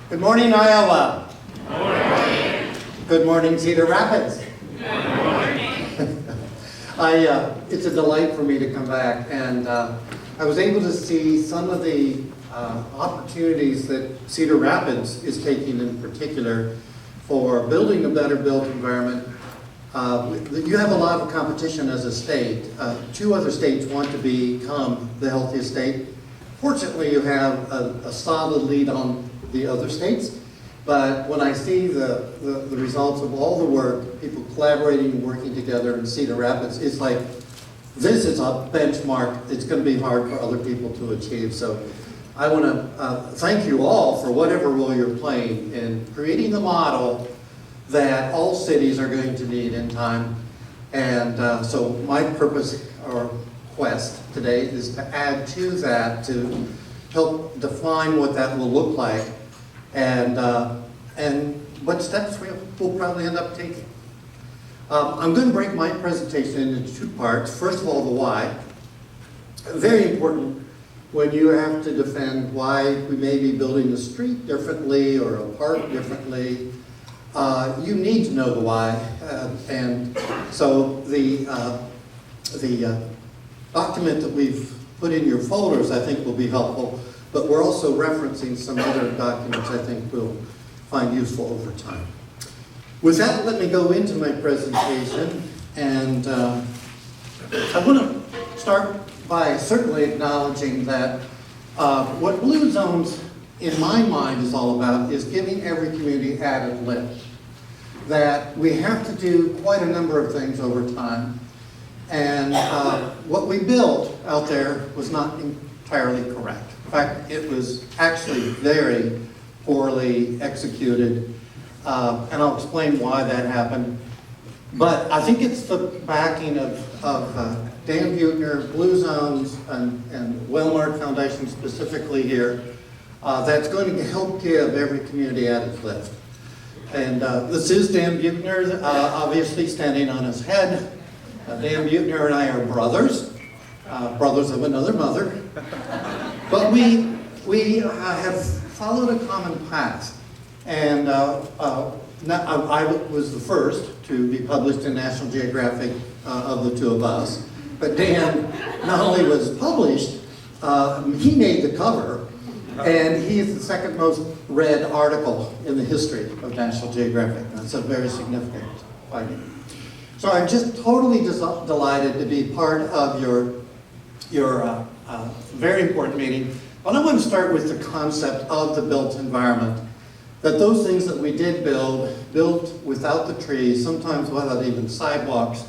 Good morning, Iowa. Good morning. Good morning, Cedar Rapids. Good morning. It's a delight for me to come back, and I was able to see some of the opportunities that Cedar Rapids is taking in particular for building a better built environment. You have a lot of competition as a state. 2 other states want to become the healthiest state. Fortunately, you have a solid lead on the other states, but when I see the results of all the work, people collaborating and working together in Cedar Rapids, it's like, this is a benchmark. It's going to be hard for other people to achieve. So I want to thank you all for whatever role you're playing in creating the model that all cities are going to need in time. And so my purpose or quest today is to add to that, to help define what that will look like and what steps we'll probably end up taking. I'm going to break my presentation into 2 parts. First of all, the why. Very important when you have to defend why we may be building a street differently or a park differently. You need to know the why, and so the document that we've put in your folders I think will be helpful, but we're also referencing some other documents I think we'll find useful over time. With that, let me go into my presentation, and I want to start by certainly acknowledging that what Blue Zones in my mind is all about is giving every community added lift. That we have to do quite a number of things over time, and what we built out there was not entirely correct. In fact, it was actually very poorly executed, and I'll explain why that happened. But I think it's the backing of Dan Buechner, Blue Zones, and Wellmark Foundation specifically here, that's going to help give every community added lift. And this is Dan Buechner, obviously standing on his head. Dan Buechner and I are brothers, brothers of another mother. But we have followed a common path. And I was the first to be published in National Geographic of the 2 of us. But Dan not only was published, he made the cover. And he is the 2nd most read article in the history of National Geographic. That's a very significant finding. So I'm just totally delighted to be part of your very important meeting. But I want to start with the concept of the built environment. That those things that we did built without the trees, sometimes without even sidewalks,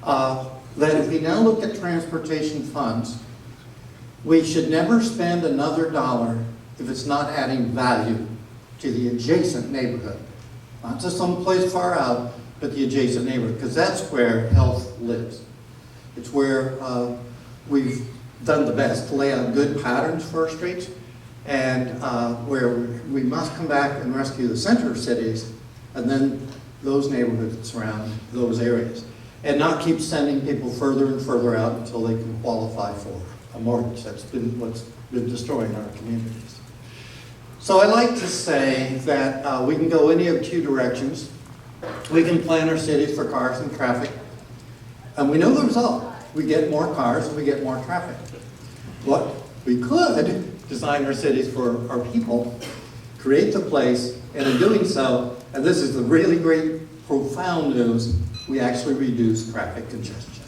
that if we now look at transportation funds, we should never spend another dollar if it's not adding value to the adjacent neighborhood. Not just someplace far out, but the adjacent neighborhood, because that's where health lives. It's where we've done the best to lay out good patterns for our streets, and where we must come back and rescue the center of cities, and then those neighborhoods that surround those areas, and not keep sending people further and further out until they can qualify for a mortgage. That's been what's been destroying our communities. So I like to say that we can go any of 2 directions. We can plan our cities for cars and traffic, and we know the result. We get more cars and we get more traffic. What we could design our cities for our people, create the place, and in doing so, and this is the really great, profound news, we actually reduce traffic congestion.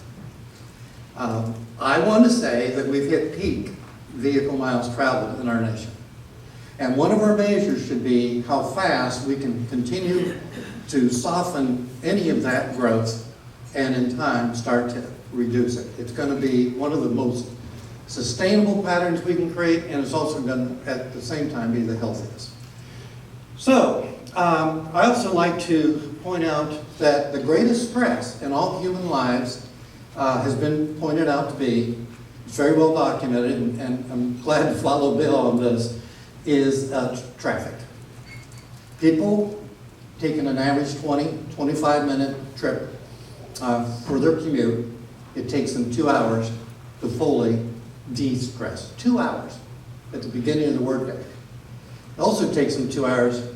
I want to say that we've hit peak vehicle miles traveled in our nation. And one of our measures should be how fast we can continue to soften any of that growth and in time start to reduce it. It's going to be one of the most sustainable patterns we can create, and it's also going to at the same time be the healthiest. So I also like to point out that the greatest stress in all human lives has been pointed out to be, it's very well documented, and I'm glad to follow Bill on this, is traffic. People taking an average 25-minute trip for their commute, it takes them 2 hours to fully de-stress. 2 hours at the beginning of the workday. It also takes them 2 hours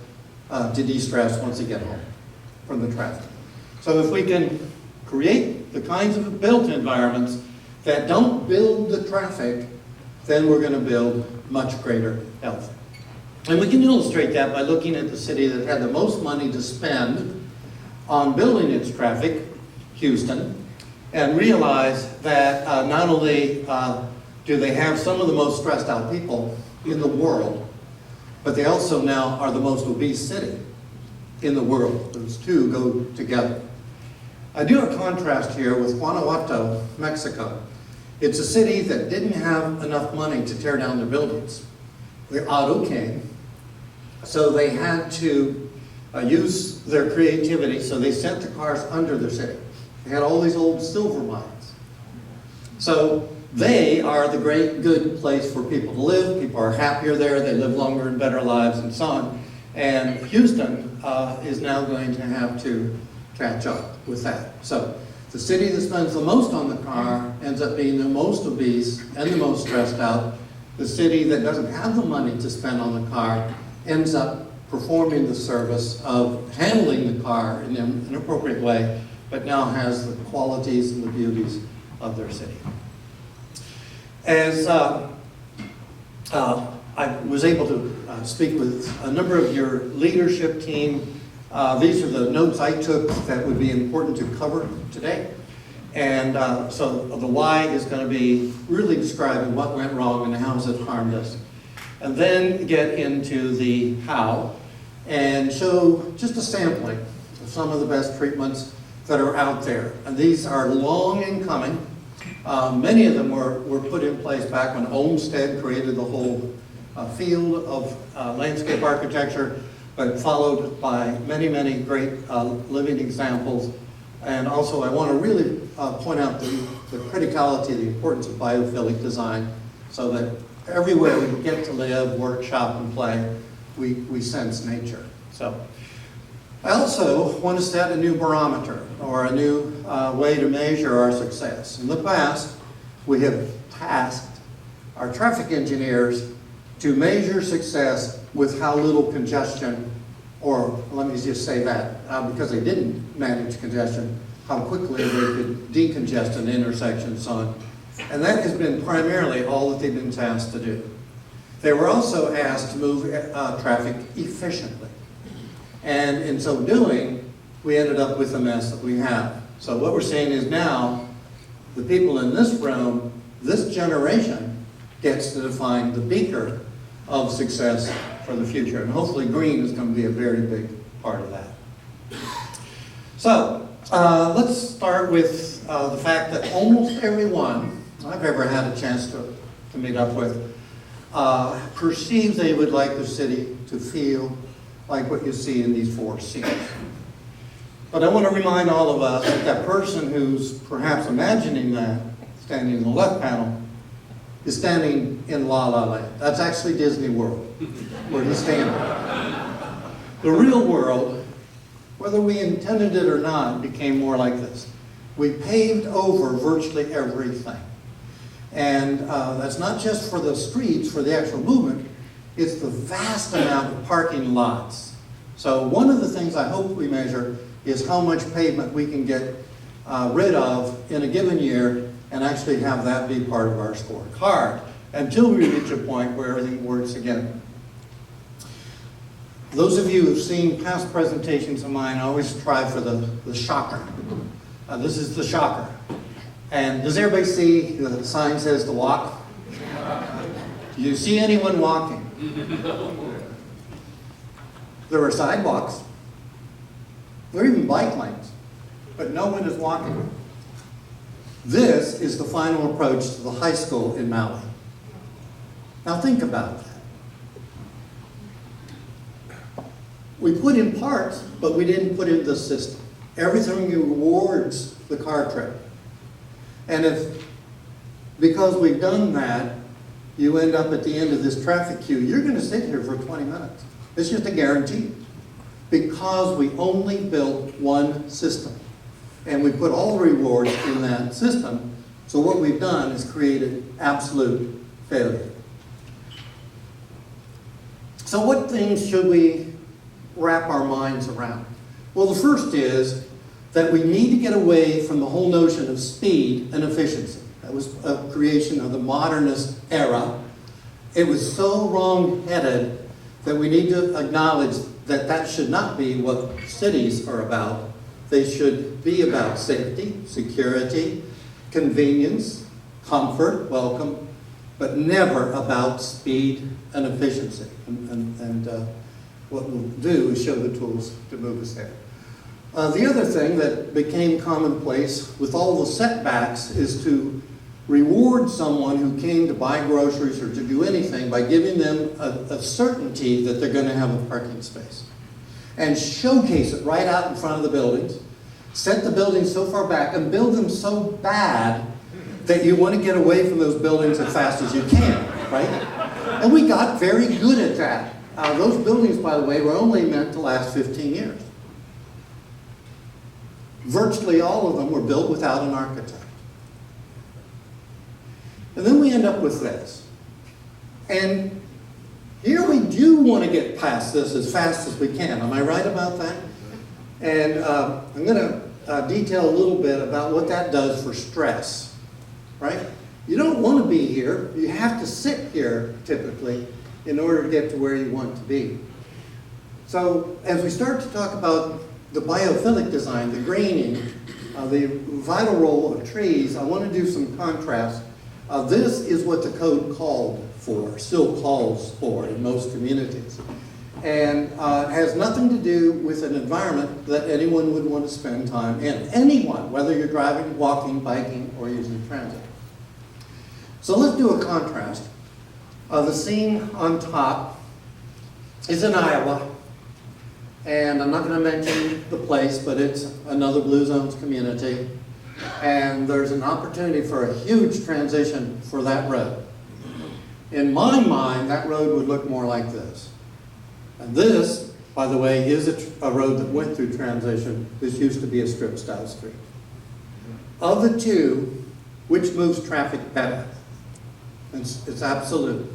to de-stress once they get home from the traffic. So if we can create the kinds of built environments that don't build the traffic, then we're going to build much greater health. And we can illustrate that by looking at the city that had the most money to spend on building its traffic, Houston, and realize that not only do they have some of the most stressed out people in the world, but they also now are the most obese city in the world. Those two go together. I do a contrast here with Guanajuato, Mexico. It's a city that didn't have enough money to tear down their buildings. The auto came, so they had to use their creativity, so they sent the cars under the city. They had all these old silver mines. So they are the great good place for people to live. People are happier there, they live longer and better lives and so on. And Houston is now going to have to catch up with that. So the city that spends the most on the car ends up being the most obese and the most stressed out. The city that doesn't have the money to spend on the car ends up performing the service of handling the car in an appropriate way, but now has the qualities and the beauties of their city. As I was able to speak with a number of your leadership team, these are the notes I took that would be important to cover today. And so the why is going to be really describing what went wrong and how has it harmed us. And then get into the how and show just a sampling of some of the best treatments that are out there. And these are long in coming. Many of them were put in place back when Olmsted created the whole field of landscape architecture, but followed by many, many great living examples. And also I want to really point out the criticality, the importance of biophilic design, so that everywhere we get to live, work, shop, and play, we sense nature. So I also want to set a new barometer, or a new way to measure our success. In the past, we have tasked our traffic engineers to measure success with how little congestion, or let me just say that, because they didn't manage congestion, how quickly they could decongest an intersection and so on. And that has been primarily all that they've been tasked to do. They were also asked to move traffic efficiently. And in so doing, we ended up with the mess that we have. So what we're saying is now, the people in this room, this generation, gets to define the beaker of success for the future. And hopefully green is going to be a very big part of that. So let's start with the fact that almost everyone I've ever had a chance to meet up with perceives they would like the city to feel like what you see in these 4 scenes. But I want to remind all of us that that person who's perhaps imagining that, standing in the left panel, is standing in La La Land. That's actually Disney World, where he's standing. The real world, whether we intended it or not, became more like this. We paved over virtually everything. And that's not just for the streets, for the actual movement, it's the vast amount of parking lots. So one of the things I hope we measure is how much pavement we can get rid of in a given year and actually have that be part of our scorecard until we reach a point where everything works again. Those of you who've seen past presentations of mine, I always try for the shocker. This is the shocker. And does everybody see the sign says to walk? Do you see anyone walking? There are sidewalks. There are even bike lanes, but no one is walking. This is the final approach to the high school in Maui. Now think about that. We put in parts, but we didn't put in the system. Everything rewards the car trip. And if, because we've done that, you end up at the end of this traffic queue, you're going to sit here for 20 minutes. It's just a guarantee. Because we only built one system. And we put all the rewards in that system. So what we've done is created absolute failure. So what things should we wrap our minds around? Well, the first is that we need to get away from the whole notion of speed and efficiency. That was a creation of the modernist era. It was so wrong-headed that we need to acknowledge that that should not be what cities are about. They should be about safety, security, convenience, comfort, welcome, but never about speed and efficiency. And what we'll do is show the tools to move us there. The other thing that became commonplace with all the setbacks is to reward someone who came to buy groceries or to do anything by giving them a certainty that they're going to have a parking space. And showcase it right out in front of the buildings, set the buildings so far back, and build them so bad that you want to get away from those buildings as fast as you can, right? And we got very good at that. Those buildings, by the way, were only meant to last 15 years. Virtually all of them were built without an architect. And then we end up with this. And here we do want to get past this as fast as we can. Am I right about that? And I'm going to detail a little bit about what that does for stress, right? You don't want to be here. You have to sit here, typically, in order to get to where you want to be. So as we start to talk about the biophilic design, the greening, the vital role of trees, I want to do some contrast. This is what the code called for, still calls for in most communities. And it has nothing to do with an environment that anyone would want to spend time in. Anyone, whether you're driving, walking, biking, or using transit. So let's do a contrast. The scene on top is in Iowa. And I'm not going to mention the place, but it's another Blue Zones community. And there's an opportunity for a huge transition for that road. In my mind, that road would look more like this. And this, by the way, is a road that went through transition. This used to be a strip-style street. Of the two, which moves traffic better? It's absolute.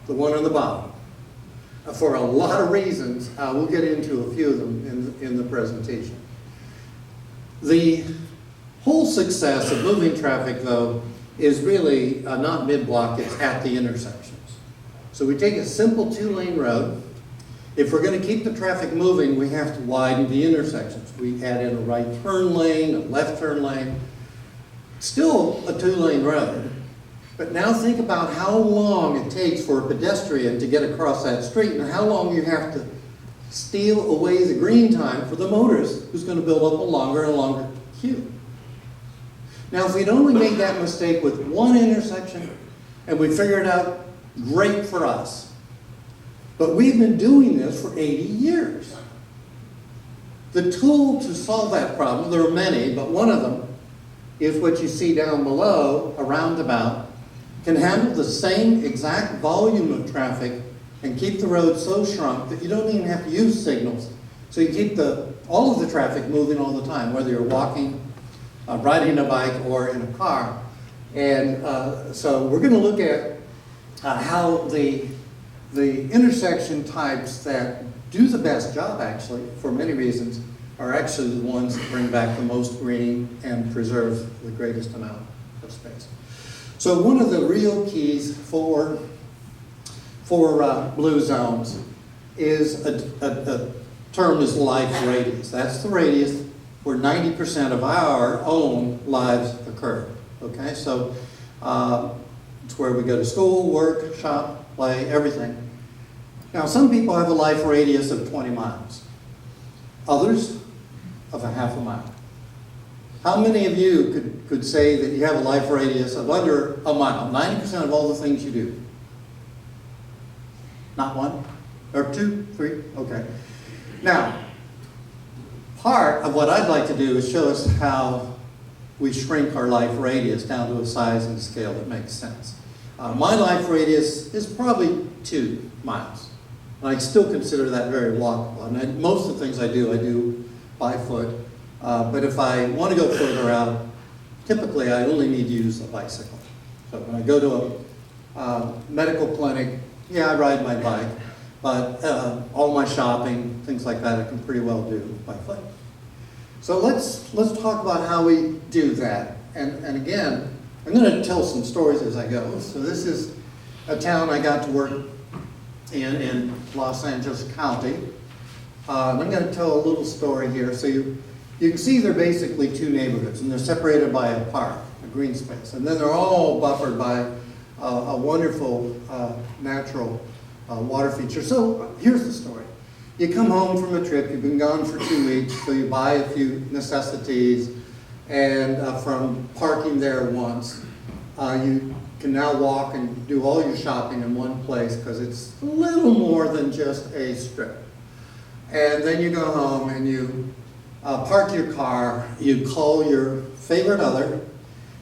The one on the bottom. For a lot of reasons, we'll get into a few of them in the presentation. The whole success of moving traffic, though, is really not mid-block, it's at the intersections. So we take a simple two-lane road. If we're going to keep the traffic moving, we have to widen the intersections. We add in a right turn lane, a left turn lane. Still a two-lane road. But now think about how long it takes for a pedestrian to get across that street and how long you have to steal away the green time for the motorist who's going to build up a longer and longer queue. Now, if we'd only made that mistake with one intersection and we figured it out, great for us. But we've been doing this for 80 years. The tool to solve that problem, there are many, but one of them is what you see down below, a roundabout, can handle the same exact volume of traffic and keep the road so shrunk that you don't even have to use signals. So you keep all of the traffic moving all the time, whether you're walking, riding a bike, or in a car. And so we're going to look at how the intersection types that do the best job, actually, for many reasons, are actually the ones that bring back the most green and preserve the greatest amount of space. So one of the real keys for blue zones is a term is life radius. That's the radius where 90% of our own lives occur. Okay, so it's where we go to school, work, shop, play, everything. Now, some people have a life radius of 20 miles. Others of a half a mile. How many of you could say that you have a life radius of under a mile? 90% of all the things you do. Not one? Or two? Three? Okay. Now, part of what I'd like to do is show us how we shrink our life radius down to a size and scale that makes sense. My life radius is probably 2 miles. And I still consider that very walkable. And most of the things I do by foot. But if I want to go further out, typically I only need to use a bicycle. So when I go to a medical clinic, Yeah, I ride my bike, but all my shopping, things like that, I can pretty well do by foot. So let's talk about how we do that. And again, I'm going to tell some stories as I go. So this is a town I got to work in Los Angeles County. I'm going to tell a little story here. So you can see they're basically two neighborhoods, and they're separated by a park, a green space. And then they're all buffered by a wonderful natural water feature. So here's the story. You come home from a trip, you've been gone for 2 weeks, so you buy a few necessities, and from parking there once, you can now walk and do all your shopping in one place because it's a little more than just a strip. And then you go home and you park your car, you call your favorite other,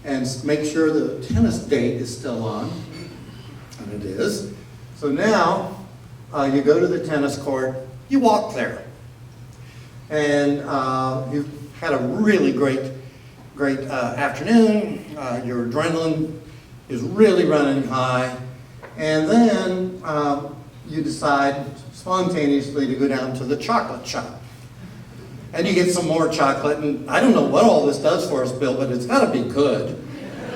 and make sure the tennis date is still on, and it is. So now you go to the tennis court, you walk there, and you've had a really great afternoon. Your adrenaline is really running high, and then you decide spontaneously to go down to the chocolate shop. And you get some more chocolate, and I don't know what all this does for us, Bill, but it's got to be good.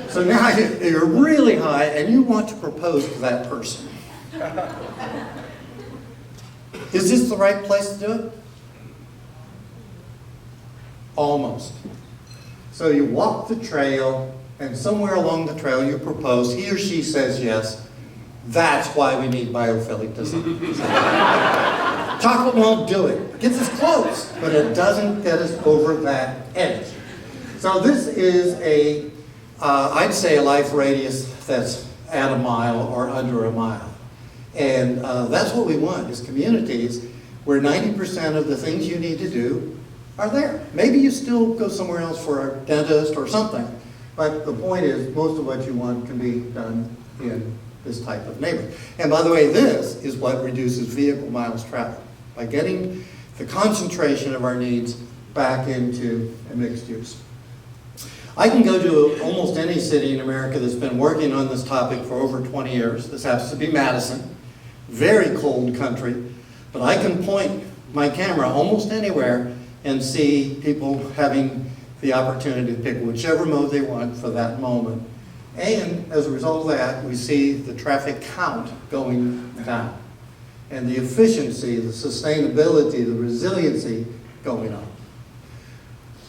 So now you're really high, and you want to propose to that person. Is this the right place to do it? Almost. So you walk the trail, and somewhere along the trail you propose. He or she says yes. That's why we need biophilic design. Chocolate won't do it. It gets us close, but it doesn't get us over that edge. So this is I'd say a life radius that's at a mile or under a mile. And that's what we want, is communities where 90% of the things you need to do are there. Maybe you still go somewhere else for a dentist or something, but the point is most of what you want can be done in this type of neighborhood. And by the way, this is what reduces vehicle miles traveled, by getting the concentration of our needs back into a mixed use. I can go to almost any city in America that's been working on this topic for over 20 years. This happens to be Madison, very cold country, but I can point my camera almost anywhere and see people having the opportunity to pick whichever mode they want for that moment. And as a result of that, we see the traffic count going down, and the efficiency, the sustainability, the resiliency going up.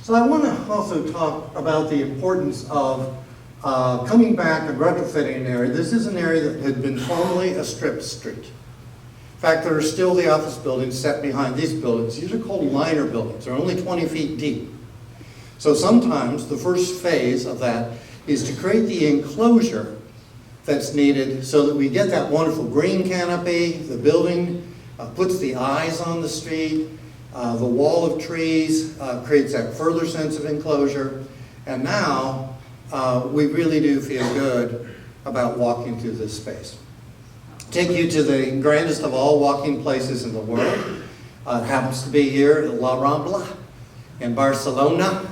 So I want to also talk about the importance of coming back and retrofitting an area. This is an area that had been formerly a strip street. In fact, there are still the office buildings set behind these buildings. These are called liner buildings. They're only 20 feet deep. So sometimes the first phase of that is to create the enclosure that's needed so that we get that wonderful green canopy. The building puts the eyes on the street. The wall of trees creates that further sense of enclosure. And now we really do feel good about walking through this space. Take you to the grandest of all walking places in the world. It happens to be here at La Rambla in Barcelona.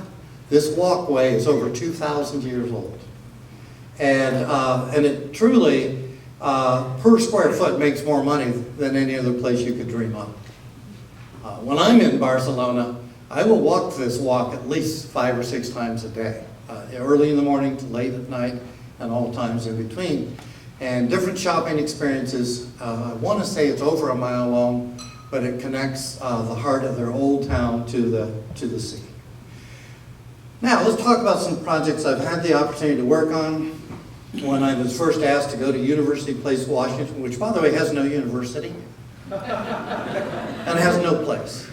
This walkway is over 2,000 years old. And it truly, per square foot, makes more money than any other place you could dream of. When I'm in Barcelona, I will walk this walk at least 5 or 6 times a day, early in the morning to late at night, and all times in between. And different shopping experiences. I want to say it's over a mile long, but it connects the heart of their old town to the sea. Now, let's talk about some projects I've had the opportunity to work on. When I was first asked to go to University Place, Washington, which, by the way, has no university, and has no place.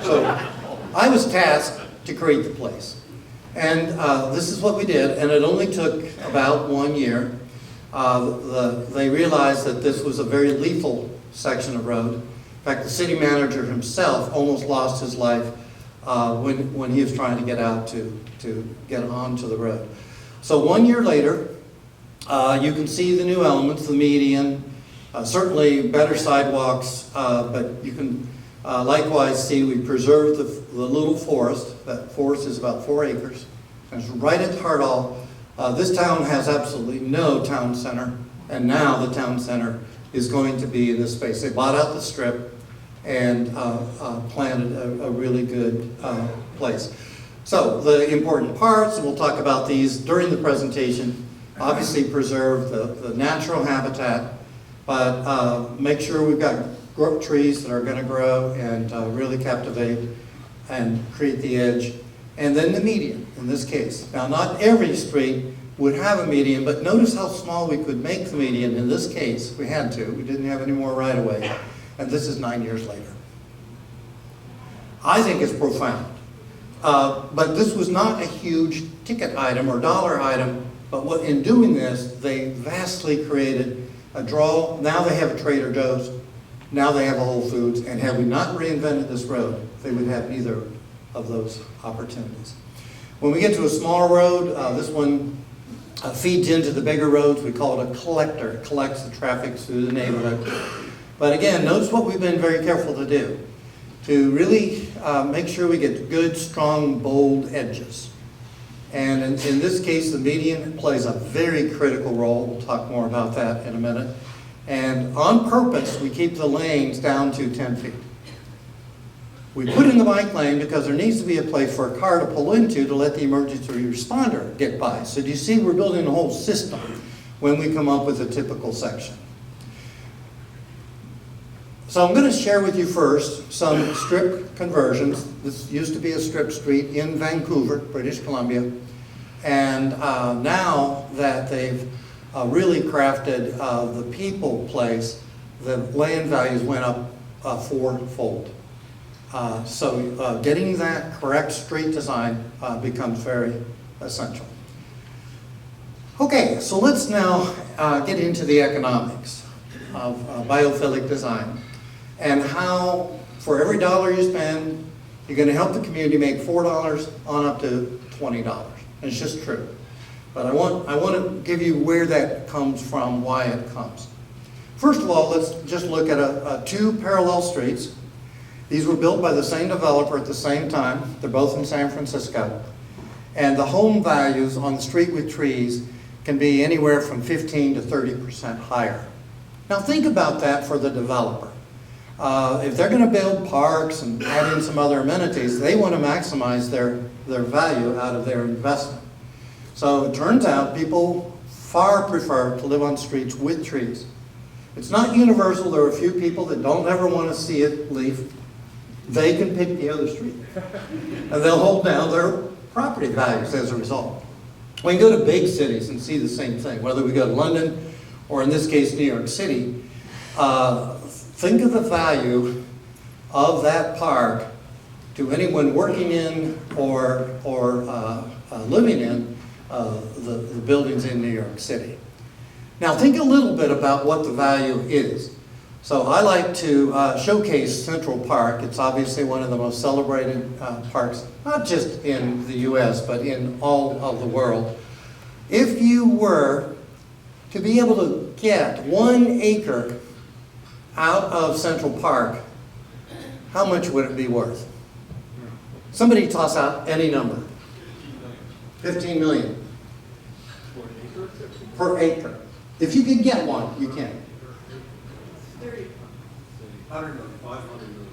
So I was tasked to create the place. And this is what we did, and it only took about 1 year. They realized that this was a very lethal section of road. In fact, the city manager himself almost lost his life when he was trying to get out to get onto the road. So 1 year later, you can see the new elements, the median, certainly better sidewalks, but you can likewise see we preserved the little forest. That forest is about 4 acres. And it's right at the heart of this town has absolutely no town center. And now the town center is going to be in this space. They bought out the strip and planted a really good place. So the important parts, and we'll talk about these during the presentation, obviously preserve the natural habitat, but make sure we've got trees that are going to grow and really captivate and create the edge. And then the median, in this case. Now, not every street would have a median, but notice how small we could make the median. In this case, we had to. We didn't have any more right-of-way. And this is 9 years later. I think it's profound. But this was not a huge ticket item or dollar item, but in doing this, they vastly created a draw. Now they have a Trader Joe's. Now they have a Whole Foods. And had we not reinvented this road, they would have neither of those opportunities. When we get to a smaller road, this one feeds into the bigger roads. We call it a collector. It collects the traffic through the neighborhood. But again, notice what we've been very careful to do, to really make sure we get good, strong, bold edges. And in this case, the median plays a very critical role. We'll talk more about that in a minute. And on purpose, we keep the lanes down to 10 feet. We put in the bike lane because there needs to be a place for a car to pull into to let the emergency responder get by. So do you see we're building a whole system when we come up with a typical section. So I'm going to share with you first some strip conversions. This used to be a strip street in Vancouver, British Columbia. And now that they've really crafted the people place, the land values went up fourfold. So getting that correct street design becomes very essential. Okay, so let's now get into the economics of biophilic design and how for every dollar you spend, you're going to help the community make $4 on up to $20. And it's just true. But I want to give you where that comes from, why it comes. First of all, let's just look at two parallel streets. These were built by the same developer at the same time. They're both in San Francisco. And the home values on the street with trees can be anywhere from 15 to 30% higher. Now think about that for the developer. If they're going to build parks and add in some other amenities, they want to maximize their value out of their investment. So it turns out people far prefer to live on streets with trees. It's not universal. There are a few people that don't ever want to see it leave. They can pick the other street. And they'll hold down their property values as a result. We can go to big cities and see the same thing, whether we go to London or in this case New York City. Think of the value of that park to anyone working in or living in the buildings in New York City. Now think a little bit about what the value is. So I like to showcase Central Park. It's obviously one of the most celebrated parks, not just in the US, but in all of the world. If you were to be able to get 1 acre out of Central Park, how much would it be worth? Somebody toss out any number. 15 million. Per acre. If you could get one, you can. 500 million.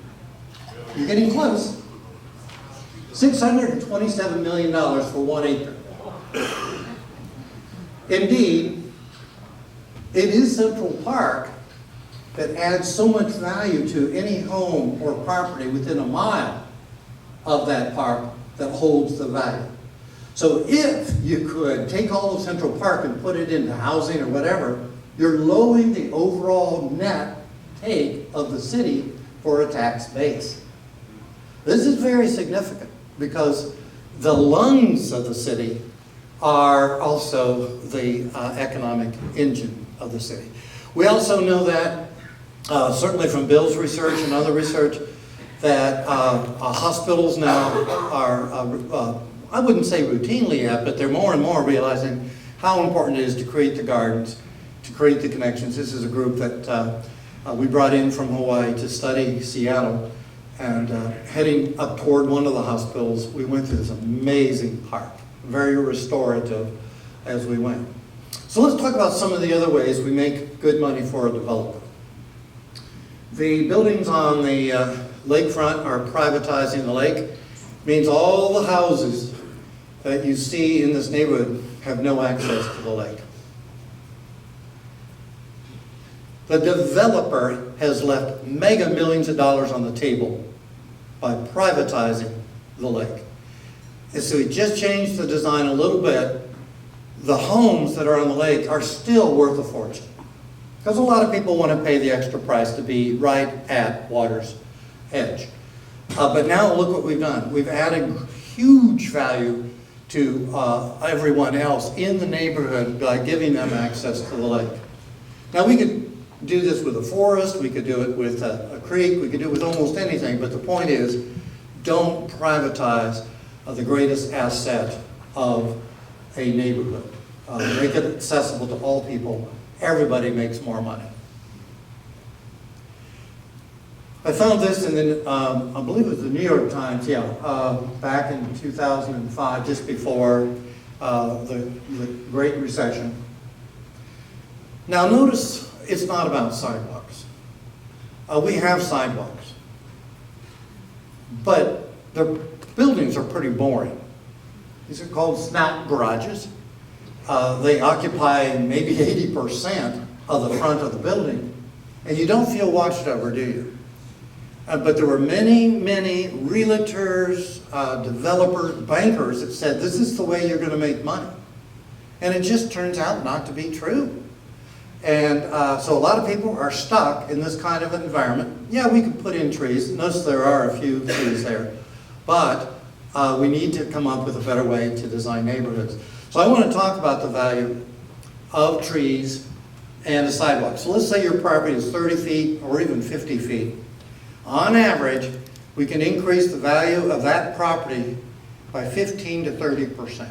You're getting close. $627 million for 1 acre. Indeed, it is Central Park that adds so much value to any home or property within a mile of that park that holds the value. So if you could take all of Central Park and put it into housing or whatever, you're lowering the overall net take of the city for a tax base. This is very significant because the lungs of the city are also the economic engine of the city. We also know that, certainly from Bill's research and other research, that hospitals now are, I wouldn't say routinely yet, but they're more and more realizing how important it is to create the gardens, to create the connections. This is a group that we brought in from Hawaii to study Seattle, and heading up toward one of the hospitals, we went through this amazing park, very restorative as we went. So let's talk about some of the other ways we make good money for a developer. The buildings on the lakefront are privatizing the lake. Means all the houses that you see in this neighborhood have no access to the lake. The developer has left mega millions of dollars on the table by privatizing the lake. And so we just changed the design a little bit. The homes that are on the lake are still worth a fortune. Because a lot of people want to pay the extra price to be right at water's edge. But now look what we've done. We've added huge value to everyone else in the neighborhood by giving them access to the lake. Now we could do this with a forest, we could do it with a creek, we could do it with almost anything, but the point is, don't privatize the greatest asset of a neighborhood. Make it accessible to all people. Everybody makes more money. I found this in the, I believe it was the New York Times, back in 2005, just before the Great Recession. Now notice it's not about sidewalks. We have sidewalks, but the buildings are pretty boring. These are called snap garages. They occupy maybe 80% of the front of the building, and you don't feel watched over, do you? But there were many, many realtors, developers, bankers that said, this is the way you're going to make money. And it just turns out not to be true. And so a lot of people are stuck in this kind of environment. Yeah, we could put in trees. Notice there are a few trees there. But we need to come up with a better way to design neighborhoods. So I want to talk about the value of trees and a sidewalk. So let's say your property is 30 feet or even 50 feet. On average, we can increase the value of that property by 15 to 30%.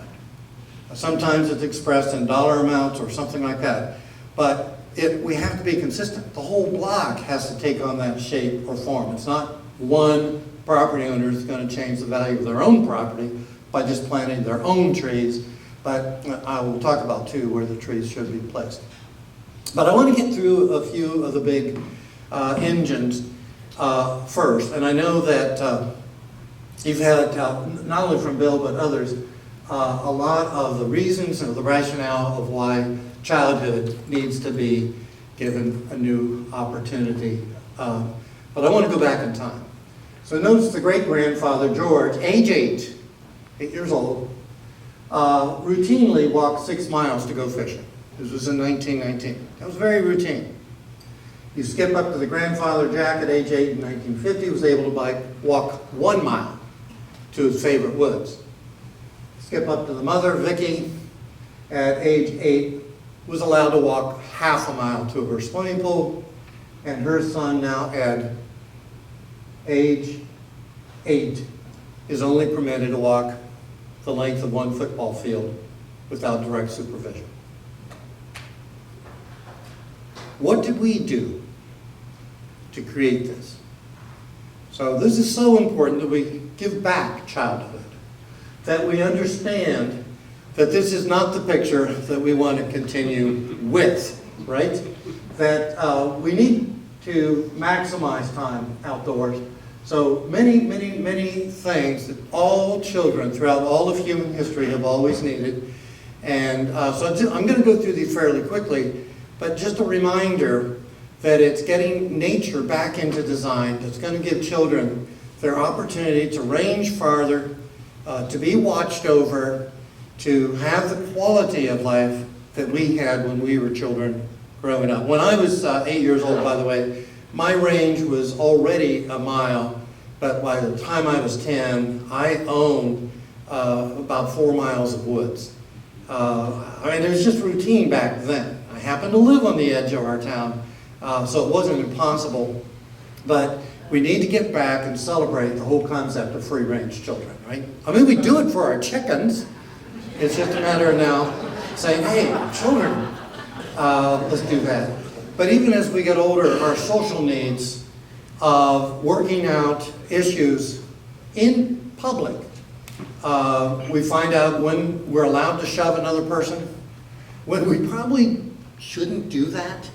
Sometimes it's expressed in dollar amounts or something like that. But we have to be consistent. The whole block has to take on that shape or form. It's not one property owner is going to change the value of their own property by just planting their own trees. But I will talk about too where the trees should be placed. But I want to get through a few of the big engines first. And I know that you've had, not only from Bill but others, a lot of the reasons and the rationale of why childhood needs to be given a new opportunity. But I want to go back in time. So notice the great-grandfather, George, age 8 years old, routinely walked 6 miles to go fishing. This was in 1919. That was very routine. You skip up to the grandfather, Jack, at age 8 in 1950, was able to walk 1 mile to his favorite woods. Skip up to the mother, Vicky, at age 8, was allowed to walk half a mile to her swimming pool, and her son now at age 8 is only permitted to walk the length of 1 football field without direct supervision. What did we do to create this? So this is so important that we give back childhood, that we understand that this is not the picture that we want to continue with, right? That we need to maximize time outdoors. So many, many, many things that all children throughout all of human history have always needed. And so I'm going to go through these fairly quickly, but just a reminder that it's getting nature back into design that's going to give children their opportunity to range farther, to be watched over, to have the quality of life that we had when we were children growing up. When I was 8 years old, by the way, my range was already a mile, but by the time I was 10, I owned about 4 miles of woods. I mean, it was just routine back then. I happened to live on the edge of our town, so it wasn't impossible, but we need to get back and celebrate the whole concept of free-range children, right? I mean, we do it for our chickens. It's just a matter of now saying, hey, children, let's do that. But even as we get older, our social needs of working out issues in public, we find out when we're allowed to shove another person, when we probably shouldn't do that.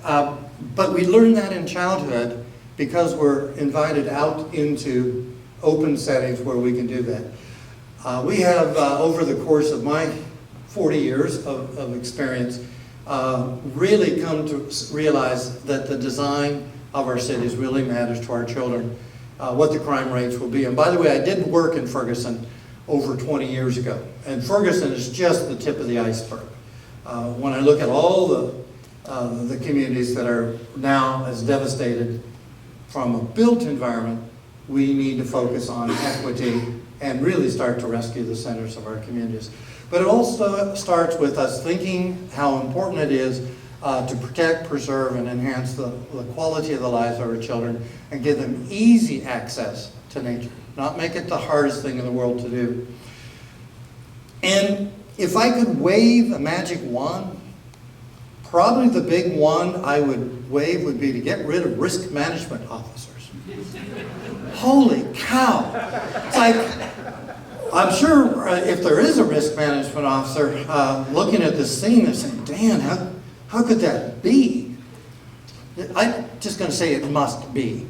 But we learn that in childhood because we're invited out into open settings where we can do that. We have, over the course of my 40 years of experience, really come to realize that the design of our cities really matters to our children, what the crime rates will be. And by the way, I did work in Ferguson over 20 years ago, and Ferguson is just the tip of the iceberg. When I look at all the communities that are now as devastated from a built environment, we need to focus on equity and really start to rescue the centers of our communities. But it also starts with us thinking how important it is to protect, preserve, and enhance the quality of the lives of our children and give them easy access to nature, not make it the hardest thing in the world to do. And if I could wave a magic wand, probably the big wand I would wave would be to get rid of risk management officers. Holy cow! It's like, I'm sure if there is a risk management officer looking at this scene, they're saying, Dan, how could that be? I'm just going to say it must be.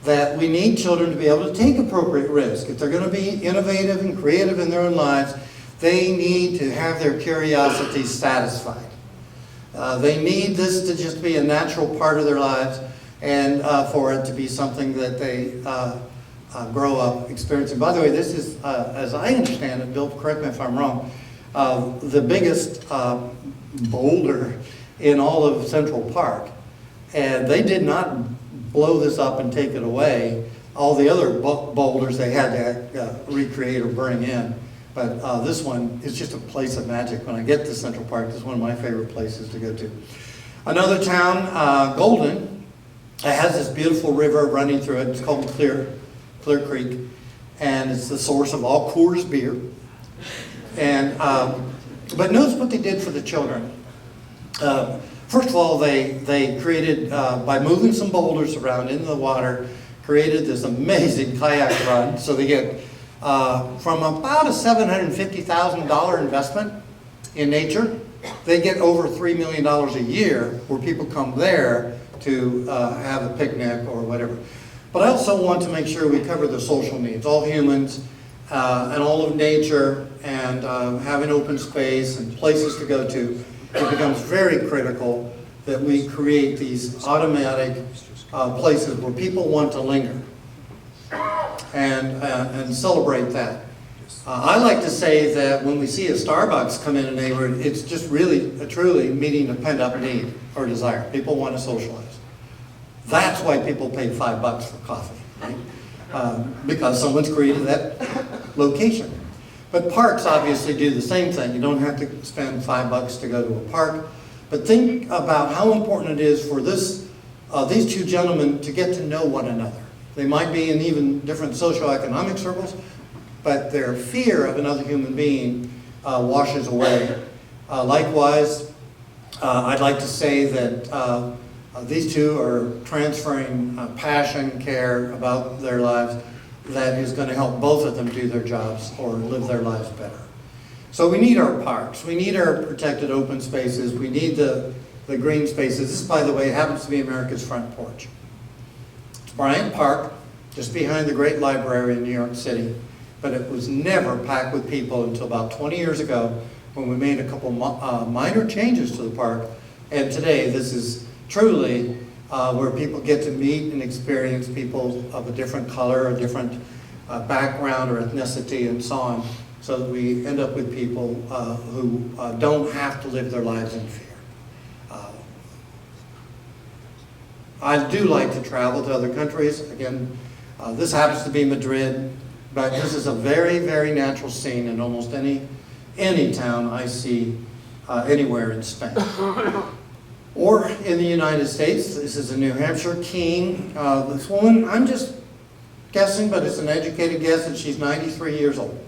That we need children to be able to take appropriate risk. If they're going to be innovative and creative in their own lives, they need to have their curiosity satisfied. They need this to just be a natural part of their lives and for it to be something that they grow up experiencing. By the way, this is, as I understand it, Bill, correct me if I'm wrong, the biggest boulder in all of Central Park. And they did not blow this up and take it away. All the other boulders they had to recreate or bring in. But this one is just a place of magic. When I get to Central Park, this is one of my favorite places to go to. Another town, Golden, it has this beautiful river running through it. It's called Clear Creek. And it's the source of all Coors beer. And, but notice what they did for the children. First of all, they created, by moving some boulders around into the water, created this amazing kayak run. So they get from about a $750,000 investment in nature, they get over $3 million a year where people come there to have a picnic or whatever. But I also want to make sure we cover the social needs, all humans and all of nature, and having open space and places to go to. It becomes very critical that we create these automatic places where people want to linger and celebrate that. I like to say that when we see a Starbucks come in a neighborhood, it's just really, truly meeting a pent-up need or desire. People want to socialize. That's why people pay $5 for coffee, right? Because someone's created that location. But parks obviously do the same thing. You don't have to spend $5 to go to a park. But think about how important it is for these two gentlemen to get to know one another. They might be in even different socioeconomic circles, but their fear of another human being washes away. Likewise, I'd like to say that these two are transferring passion, care about their lives that is going to help both of them do their jobs or live their lives better. So we need our parks, we need our protected open spaces, we need the green spaces. This, by the way, happens to be America's front porch. It's Bryant Park, just behind the great library in New York City, but it was never packed with people until about 20 years ago when we made a couple minor changes to the park. And today, this is truly where people get to meet and experience people of a different color, a different background or ethnicity and so on, so that we end up with people who don't have to live their lives in fear. I do like to travel to other countries. Again, this happens to be Madrid, but this is a very, very natural scene in almost any town I see anywhere in Spain. Or in the United States, this is in New Hampshire, Keene. This woman, I'm just guessing, but it's an educated guess, that she's 93 years old.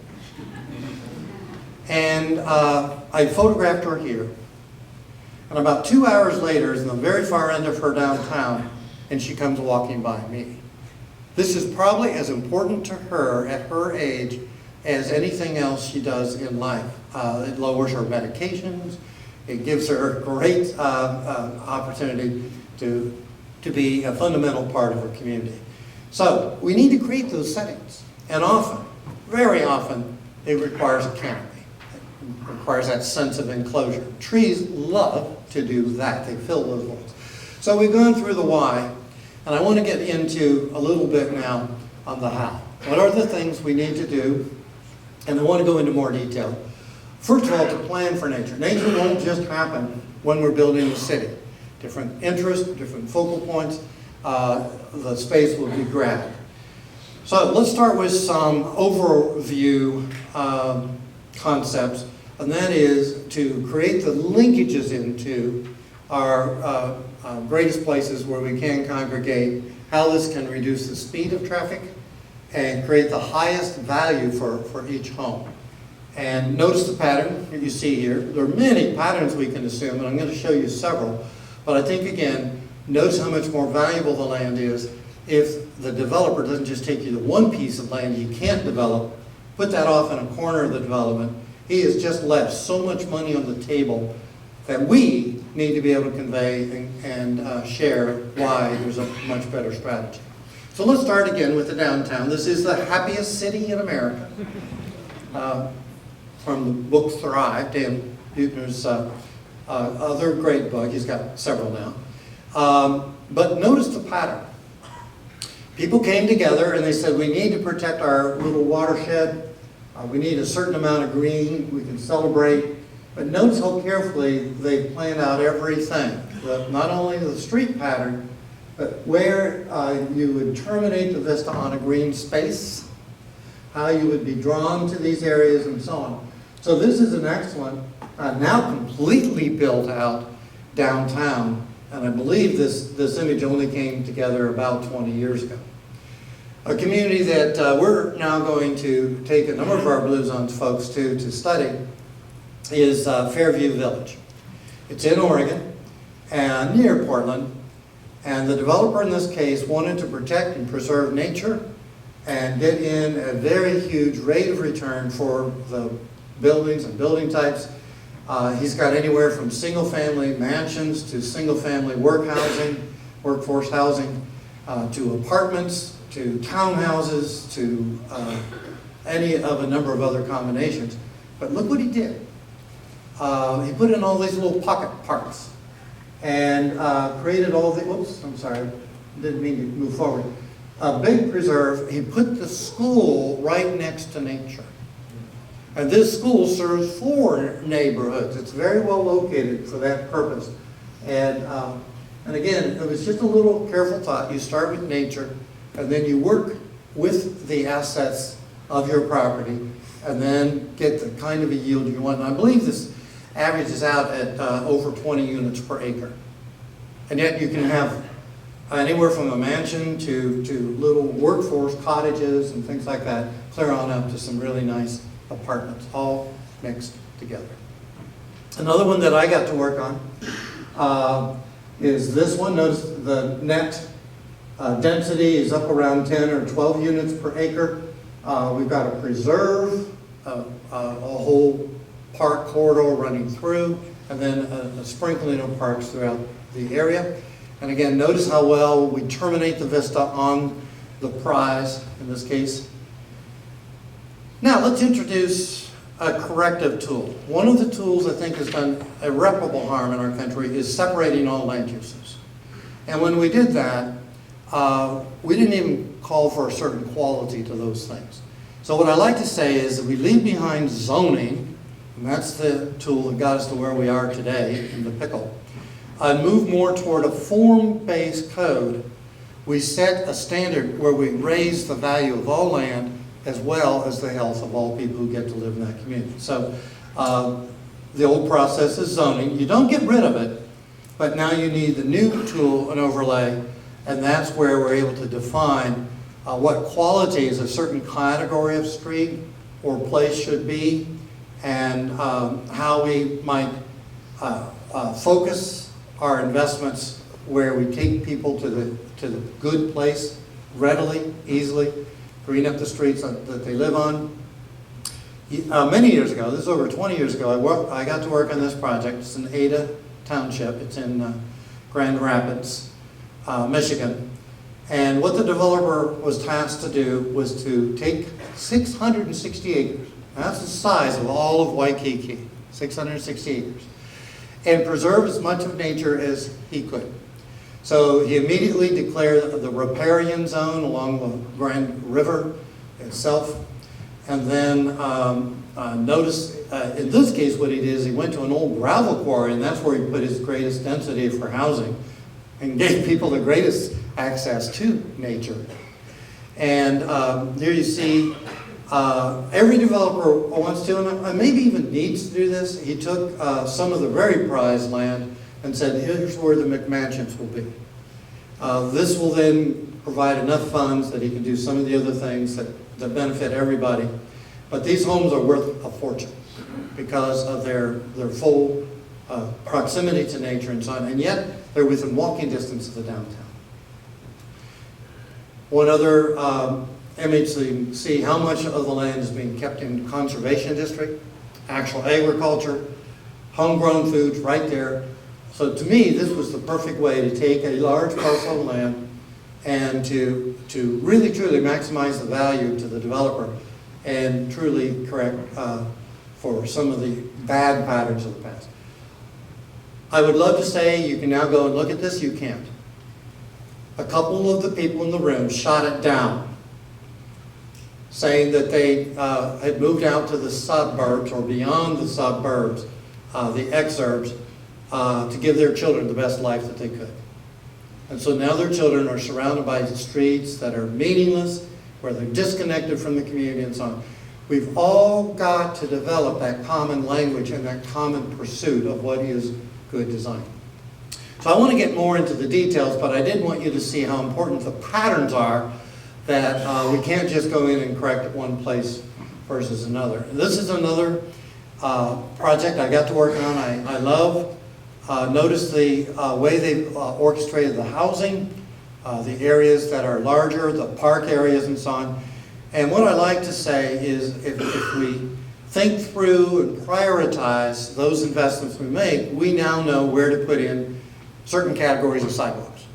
And I photographed her here. And about 2 hours later, is in the very far end of her downtown, and she comes walking by me. This is probably as important to her at her age as anything else she does in life. It lowers her medications, It gives her a great opportunity to be a fundamental part of her community. So we need to create those settings. And often, very often, it requires a canopy. It requires that sense of enclosure. Trees love to do that. They fill those voids. So we've gone through the why, and I want to get into a little bit now on the how. What are the things we need to do? And I want to go into more detail. First of all, to plan for nature. Nature won't just happen when we're building a city. Different interests, different focal points, the space will be grabbed. So let's start with some overview concepts, and that is to create the linkages into our greatest places where we can congregate, how this can reduce the speed of traffic and create the highest value for each home. And notice the pattern that you see here. There are many patterns we can assume, and I'm going to show you several. But I think, again, notice how much more valuable the land is if the developer doesn't just take you to one piece of land you can't develop, put that off in a corner of the development. He has just left so much money on the table that we need to be able to convey and share why there's a much better strategy. So let's start again with the downtown. This is the happiest city in America. From the book Thrive, Dan Buettner's other great book. He's got several now. But notice the pattern. People came together and they said, we need to protect our little watershed. We need a certain amount of green. We can celebrate. But notice how carefully they planned out everything. Not only the street pattern, but where you would terminate the vista on a green space, how you would be drawn to these areas, and so on. So this is an excellent, now completely built out downtown, and I believe this image only came together about 20 years ago. A community that we're now going to take a number of our Blue Zones folks to study is Fairview Village. It's in Oregon, and near Portland, and the developer in this case wanted to protect and preserve nature and get in a very huge rate of return for the buildings and building types. He's got anywhere from single-family mansions to single-family workforce housing, to apartments, to townhouses, to any of a number of other combinations. But look what he did. He put in all these little pocket parks and created all the, oops, I'm sorry, didn't mean to move forward. A big preserve. He put the school right next to nature. And this school serves 4 neighborhoods. It's very well located for that purpose. And again, it was just a little careful thought. You start with nature, and then you work with the assets of your property, and then get the kind of a yield you want. And I believe this averages out at over 20 units per acre. And yet you can have anywhere from a mansion to little workforce cottages and things like that, clear on up to some really nice apartments, all mixed together. Another one that I got to work on is this one. Notice the net density is up around 10 or 12 units per acre. We've got a preserve, a whole park corridor running through, and then a sprinkling of parks throughout the area. And again, notice how well we terminate the vista on the prize, in this case. Now, let's introduce a corrective tool. One of the tools I think has done irreparable harm in our country is separating all land uses. And when we did that, we didn't even call for a certain quality to those things. So what I like to say is that we leave behind zoning, and that's the tool that got us to where we are today in the pickle, and move more toward a form-based code. We set a standard where we raise the value of all land as well as the health of all people who get to live in that community. So the old process is zoning. You don't get rid of it, but now you need the new tool and overlay, and that's where we're able to define what qualities a certain category of street or place should be, and how we might focus our investments where we take people to the good place readily, easily, green up the streets that they live on. many years ago, this is over 20 years ago, I got to work on this project. It's in Ada Township. It's in Grand Rapids, Michigan. And what the developer was tasked to do was to take 660 acres. That's the size of all of Waikiki, 660 acres, and preserve as much of nature as he could. So he immediately declared the riparian zone along the Grand River itself. And then notice, in this case, what he did is he went to an old gravel quarry, and that's where he put his greatest density for housing and gave people the greatest access to nature. And here you see every developer wants to, and maybe even needs to do this. He took some of the very prized land and said, here's where the McMansions will be. This will then provide enough funds that he can do some of the other things that benefit everybody. But these homes are worth a fortune because of their full proximity to nature and so on, and yet they're within walking distance of the downtown. One other image so you can see how much of the land is being kept in conservation district, actual agriculture, homegrown foods right there. So to me, this was the perfect way to take a large parcel of land and to really truly maximize the value to the developer and truly correct for some of the bad patterns of the past. I would love to say you can now go and look at this. You can't. A couple of the people in the room shot it down, saying that they had moved out to the suburbs or beyond the suburbs, the exurbs, to give their children the best life that they could. And so now their children are surrounded by streets that are meaningless, where they're disconnected from the community and so on. We've all got to develop that common language and that common pursuit of what is good design. So I want to get more into the details, but I did want you to see how important the patterns are, that we can't just go in and correct at one place versus another. This is another project I got to work on. I love. Notice the way they've orchestrated the housing, the areas that are larger, the park areas and so on. And what I like to say is if we think through and prioritize those investments we make, we now know where to put in certain categories of sidewalks.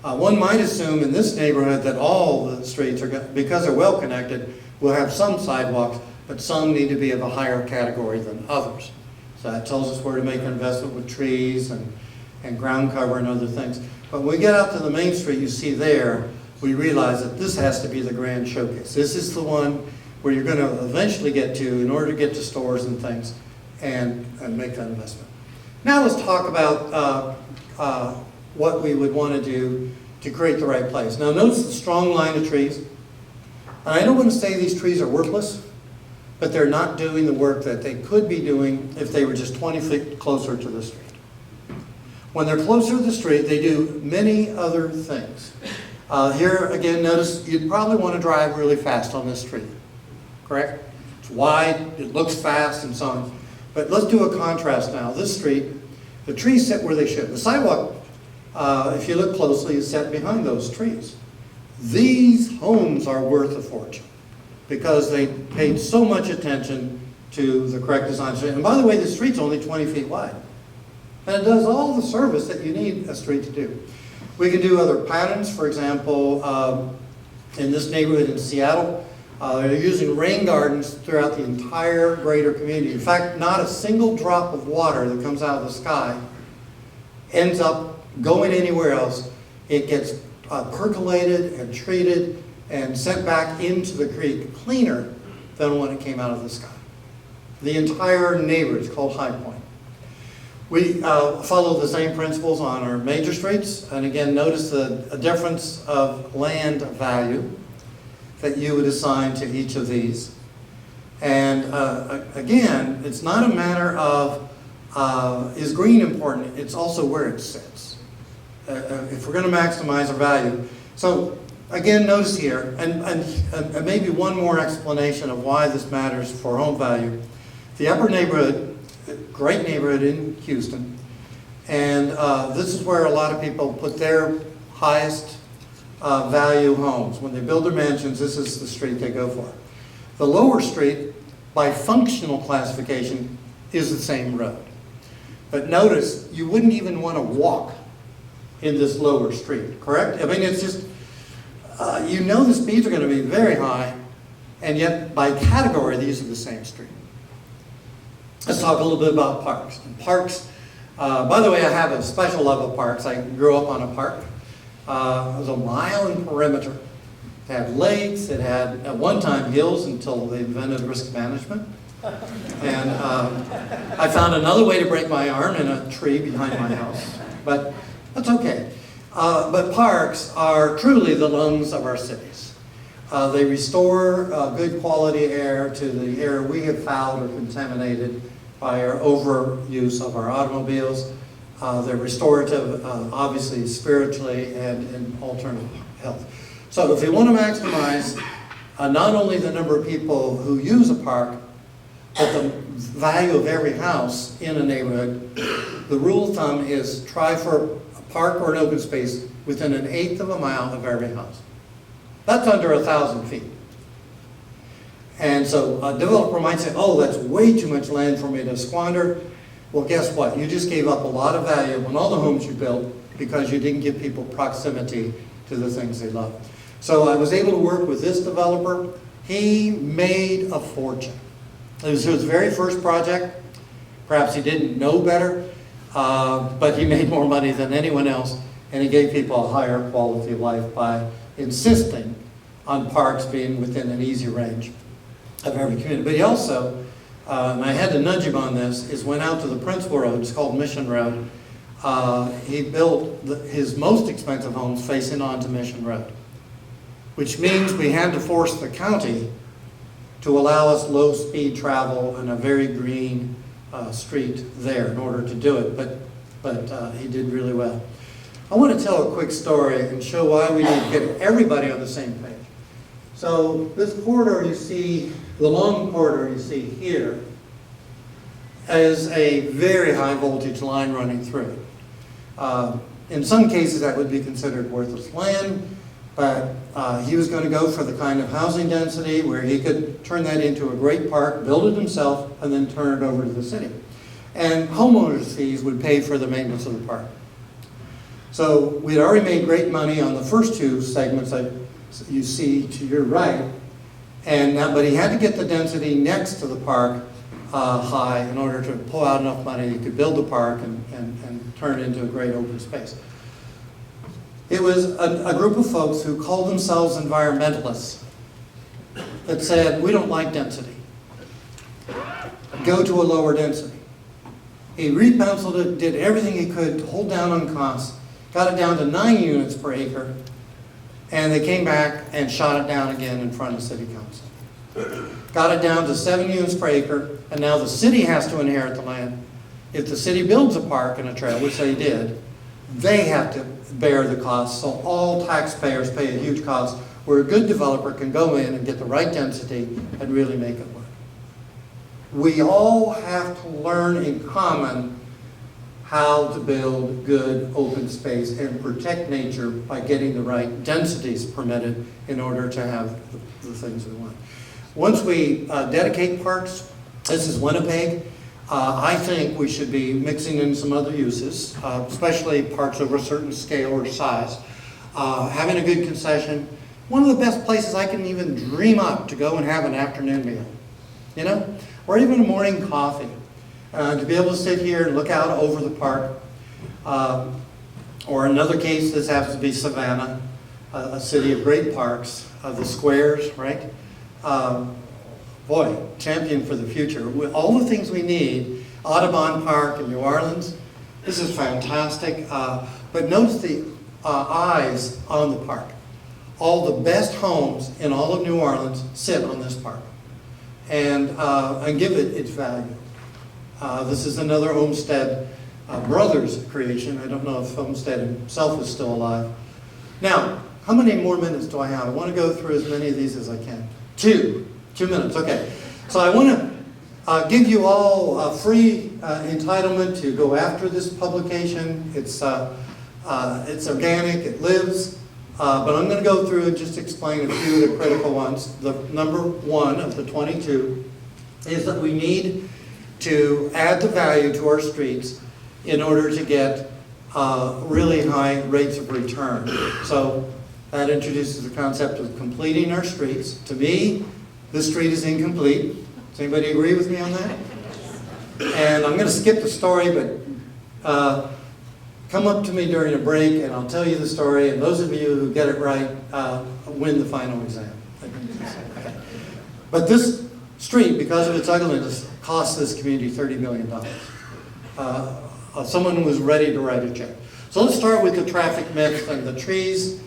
One might assume in this neighborhood that all the streets are, because they're well connected, will have some sidewalks, but some need to be of a higher category than others. So that tells us where to make an investment with trees and ground cover and other things. But when we get out to the main street, you see there, we realize that this has to be the grand showcase. This is the one where you're going to eventually get to in order to get to stores and things and make that investment. Now let's talk about what we would want to do to create the right place. Now notice the strong line of trees. And I don't want to say these trees are worthless, but they're not doing the work that they could be doing if they were just 20 feet closer to the street. When they're closer to the street, they do many other things. Here again, notice you'd probably want to drive really fast on this street, correct? It's wide, it looks fast and so on. But let's do a contrast now. This street, the trees sit where they should. The sidewalk, if you look closely, is set behind those trees. These homes are worth a fortune because they paid so much attention to the correct design. And by the way, the street's only 20 feet wide. And it does all the service that you need a street to do. We can do other patterns. For example, in this neighborhood in Seattle, they're using rain gardens throughout the entire greater community. In fact, not a single drop of water that comes out of the sky ends up going anywhere else. It gets percolated and treated and sent back into the creek cleaner than when it came out of the sky. The entire neighborhood is called High Point. We follow the same principles on our major streets, and again, notice the difference of land value that you would assign to each of these. And again, it's not a matter of is green important, it's also where it sits. If we're going to maximize our value. So again, notice here, and maybe one more explanation of why this matters for home value. The upper neighborhood, great neighborhood in Houston, and this is where a lot of people put their highest value homes. When they build their mansions, this is the street they go for. The lower street, by functional classification, is the same road. But notice, you wouldn't even want to walk in this lower street, correct? I mean, it's just, you know the speeds are going to be very high, and yet by category, these are the same street. Let's talk a little bit about parks. And parks, by the way, I have a special love of parks. I grew up on a park. It was a mile in perimeter. It had lakes, it had at one time hills until they invented risk management. And I found another way to break my arm in a tree behind my house, but that's okay. But parks are truly the lungs of our cities. They restore good quality air to the air we have fouled or contaminated by our overuse of our automobiles. They're restorative, obviously spiritually and in alternative health. So if we want to maximize not only the number of people who use a park, but the value of every house in a neighborhood, the rule of thumb is try for a park or an open space within 1/8 of a mile of every house. That's under 1,000 feet. And so a developer might say, oh, that's way too much land for me to squander. Well, guess what? You just gave up a lot of value on all the homes you built because you didn't give people proximity to the things they love. So I was able to work with this developer. He made a fortune. It was his very first project. Perhaps he didn't know better, but he made more money than anyone else, and he gave people a higher quality of life by insisting on parks being within an easy range of every community. But he also, and I had to nudge him on this, is went out to the principal road, it's called Mission Road. He built his most expensive homes facing onto Mission Road, which means we had to force the county to allow us low-speed travel on a very green street there in order to do it, but he did really well. I want to tell a quick story and show why we need to get everybody on the same page. So this corridor you see, the long corridor you see here, is a very high voltage line running through it. In some cases that would be considered worthless land, but he was going to go for the kind of housing density where he could turn that into a great park, build it himself, and then turn it over to the city. And homeowners' fees would pay for the maintenance of the park. So we'd already made great money on the first two segments that you see to your right, but he had to get the density next to the park high in order to pull out enough money he could build the park and turn it into a great open space. It was a group of folks who called themselves environmentalists that said, we don't like density. Go to a lower density. He repenciled it, did everything he could to hold down on costs, got it down to 9 units per acre, and they came back and shot it down again in front of City Council. Got it down to 7 units per acre, and now the city has to inherit the land. If the city builds a park and a trail, which they did, they have to bear the cost, so all taxpayers pay a huge cost, where a good developer can go in and get the right density and really make it work. We all have to learn in common how to build good open space and protect nature by getting the right densities permitted in order to have the things we want. Once we dedicate parks, this is Winnipeg, I think we should be mixing in some other uses, especially parks over a certain scale or size. Having a good concession. One of the best places I can even dream up to go and have an afternoon meal, you know? Or even a morning coffee. To be able to sit here and look out over the park. Or in another case, this happens to be Savannah, a city of great parks, the squares, right? Boy, champion for the future. With all the things we need, Audubon Park in New Orleans, this is fantastic. But notice the eyes on the park. All the best homes in all of New Orleans sit on this park and give it its value. This is another Olmsted Brothers creation. I don't know if Olmsted himself is still alive. Now, how many more minutes do I have? I want to go through as many of these as I can. 2 minutes, okay. So I want to give you all a free entitlement to go after this publication. It's organic, it lives, but I'm going to go through and just explain a few of the critical ones. The number 1 of the 22 is that we need to add the value to our streets in order to get really high rates of return. So that introduces the concept of completing our streets. To me, this street is incomplete. Does anybody agree with me on that? And I'm going to skip the story, but come up to me during a break and I'll tell you the story, and those of you who get it right win the final exam. Okay. But this street, because of its ugliness, cost this community $30 million. Someone was ready to write a check. So let's start with the traffic myth and the trees.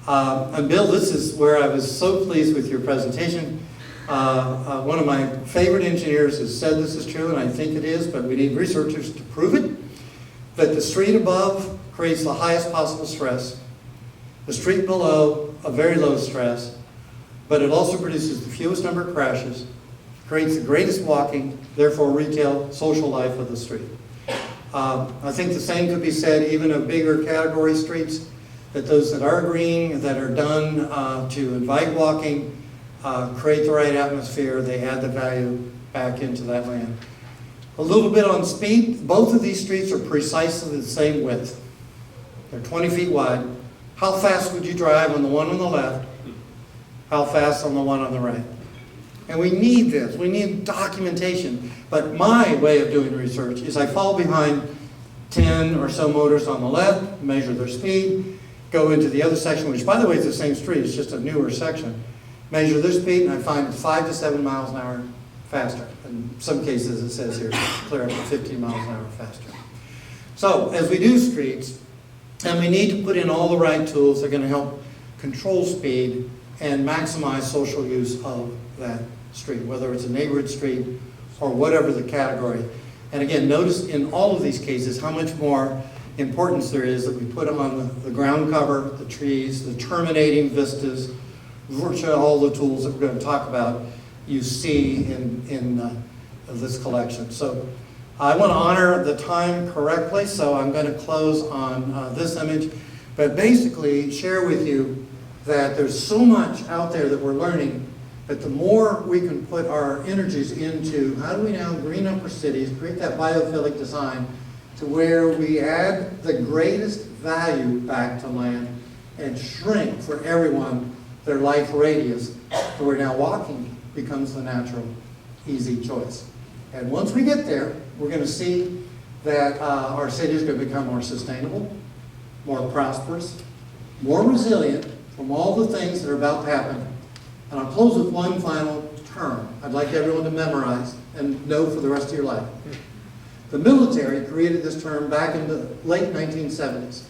And Bill, this is where I was so pleased with your presentation. One of my favorite engineers has said this is true, and I think it is, but we need researchers to prove it, that the street above creates the highest possible stress, the street below a very low stress, but it also produces the fewest number of crashes, creates the greatest walking, therefore retail, social life of the street. I think the same could be said even of bigger category streets, that those that are green, that are done to invite walking, create the right atmosphere, they add the value back into that land. A little bit on speed. Both of these streets are precisely the same width. They're 20 feet wide. How fast would you drive on the one on the left? How fast on the one on the right? And we need this. We need documentation. But my way of doing research is I fall behind 10 or so motors on the left, measure their speed, go into the other section, which by the way is the same street, it's just a newer section, measure their speed, and I find 5 to 7 miles an hour faster. In some cases it says here, clear up to 15 miles an hour faster. So as we do streets, and we need to put in all the right tools that are going to help control speed and maximize social use of that street, whether it's a neighborhood street or whatever the category. And again, notice in all of these cases how much more importance there is that we put on the ground cover, the trees, the terminating vistas, virtually all the tools that we're going to talk about you see in this collection. So I want to honor the time correctly, so I'm going to close on this image, but basically share with you that there's so much out there that we're learning, that the more we can put our energies into how do we now green up our cities, create that biophilic design to where we add the greatest value back to land and shrink for everyone their life radius to where now walking becomes the natural, easy choice. And once we get there, we're going to see that our city is going to become more sustainable, more prosperous, more resilient from all the things that are about to happen. And I'll close with one final term I'd like everyone to memorize and know for the rest of your life. The military created this term back in the late 1970s.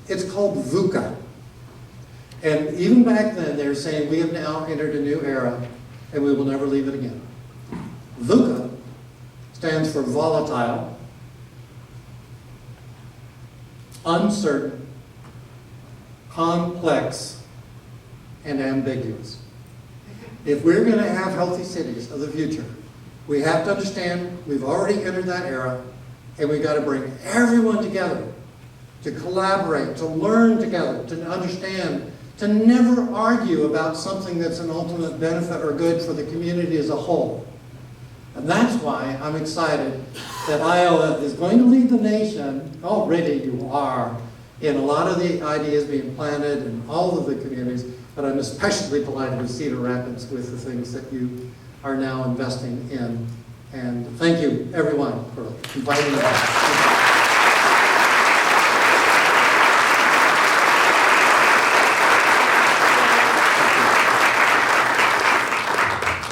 It's called VUCA. And even back then, they were saying, we have now entered a new era, and we will never leave it again. VUCA stands for volatile, uncertain, complex, and ambiguous. If we're going to have healthy cities of the future, we have to understand we've already entered that era, and we've got to bring everyone together to collaborate, to learn together, to understand, to never argue about something that's an ultimate benefit or good for the community as a whole. And that's why I'm excited that Iowa is going to lead the nation, already you are, in a lot of the ideas being planted in all of the communities, but I'm especially delighted with Cedar Rapids with the things that you are now investing in. And thank you, everyone, for inviting me.